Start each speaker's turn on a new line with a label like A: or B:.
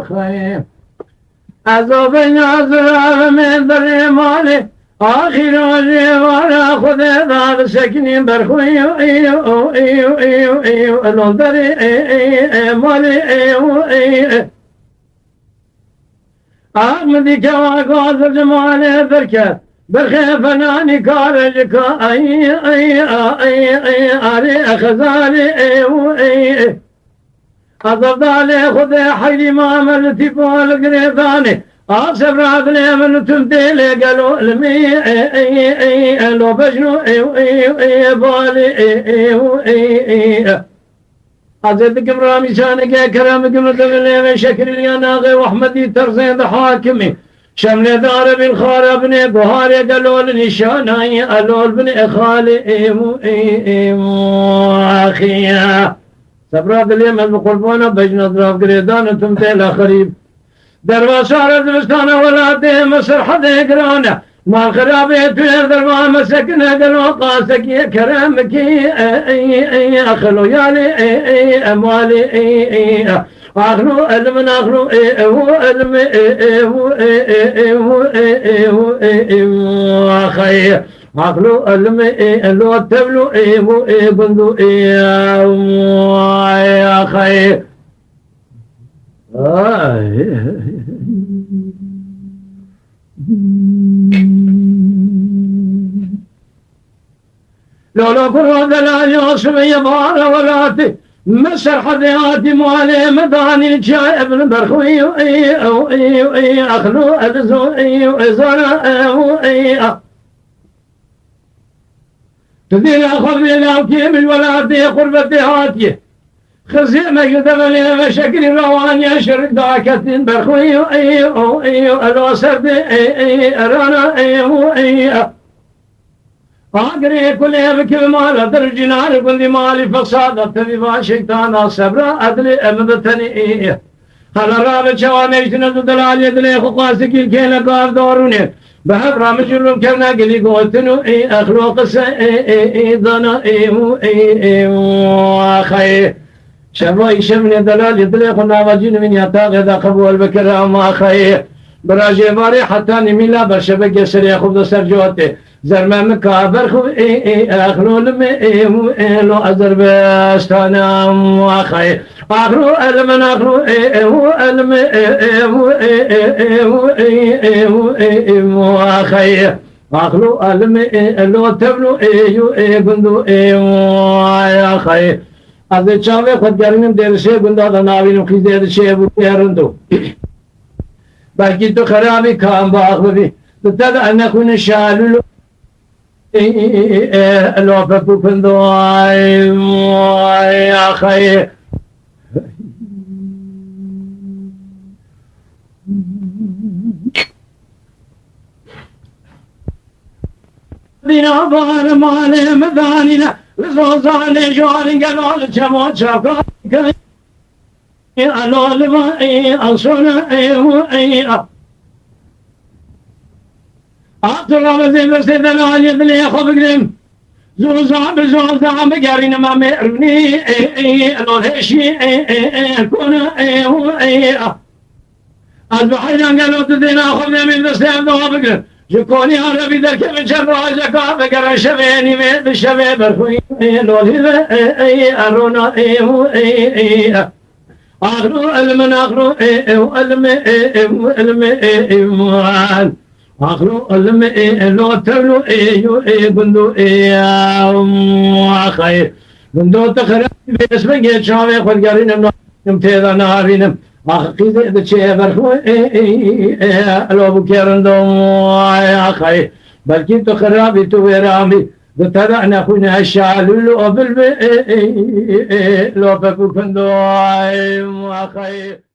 A: خير عذاب نازل من در مالی آخر روزی وارا خود داد سکنی برخوی الان در مالی آمدی که آغاز جمال برکت برخی فنانی کارج که آری اخزاری عذاب دالی خود حیلی معاملتی پول گریدانی آصف رادني من تمثيل قالوا لمي لو بجنو بالي عزيزكم رامي شانك كرامكم دغلي شكر يا ناغي واحمدي ترزين حاكمي شمل دار بن خاربني بهار قالوا لنشاني قالوا بن خالي اخيا سبراد اليمن بقلبونا بجنا ضرب قريدان تمثيل خريب دروازه دبستان ولاده مصر حدا قرانا ما خرابي توير دروا مسكنا قالوا قاسك يا كرامك اخلو يالي اموالي اخلو المن اخلو الم اخي اخلو الم لو تبلو بندو يا اخي لولا فرود لا يوسف يبار ولاتي مسر حدياتي موالي مداني الجاي ابن برخوي اخلو الزو زرا تدير اخذ لي كيم الولاتي قربتي هاتي خزيمة يدبلي مشاكل رواني شرق داكتين برخوي الوسرد ارانا اقري كل يبكي بمال درجنار كل مالي فصاد تبي شيطان الصبر ادري امدتني هلا راب شواني شنو دلال يدلي خقاسك الكيل قاف دوروني بحب رامجلهم كنا قلي قوتنو اخلوق ضنا اخي شباب شمني دلال يدلي قلنا واجين من يطاق اذا قبول بكره ما اخي براجي باري حتى نميلا برشبك يسر ياخذ سرجوتي زرما مكابر خو اخلو لمي لو ازربستان اخي اخلو المن اخلو الم اخي اخلو الم لو تبلو بندو اخي از چاوه خود گرمیم درشه بنده دناوینم خیز درشه بودیرندو بلکه تو خرابی کام باخ ببی تو تد انکون شالولو لوپه پوپندو آی آخی دینا بار ماله مدانینا لزوزاني جواني قالوا جمال شافا قالوا لما أصلا أطلع بزين بسيدنا علي بلي خبقرم زوزا بزوزا مقارين ما مئرني لو هشي كنا أصبحنا قالوا تدينا خبنا من بسيدنا خبقرم جكوني عربي در كم جرا جكا بقرا شبيني بشبي برخوي لولي ارونا اخرو المن اخرو الم اخرو الم لو تبلو بندو اخي بندو تخرب باسمك شاوي خدقارين نمتيذا نارينم أخي إذا شيء برخو لو بكيرندو أخي بل كنت خرابي تويرامي بترعنا خونا الشعل لو بلبي لو بكوكندو أخي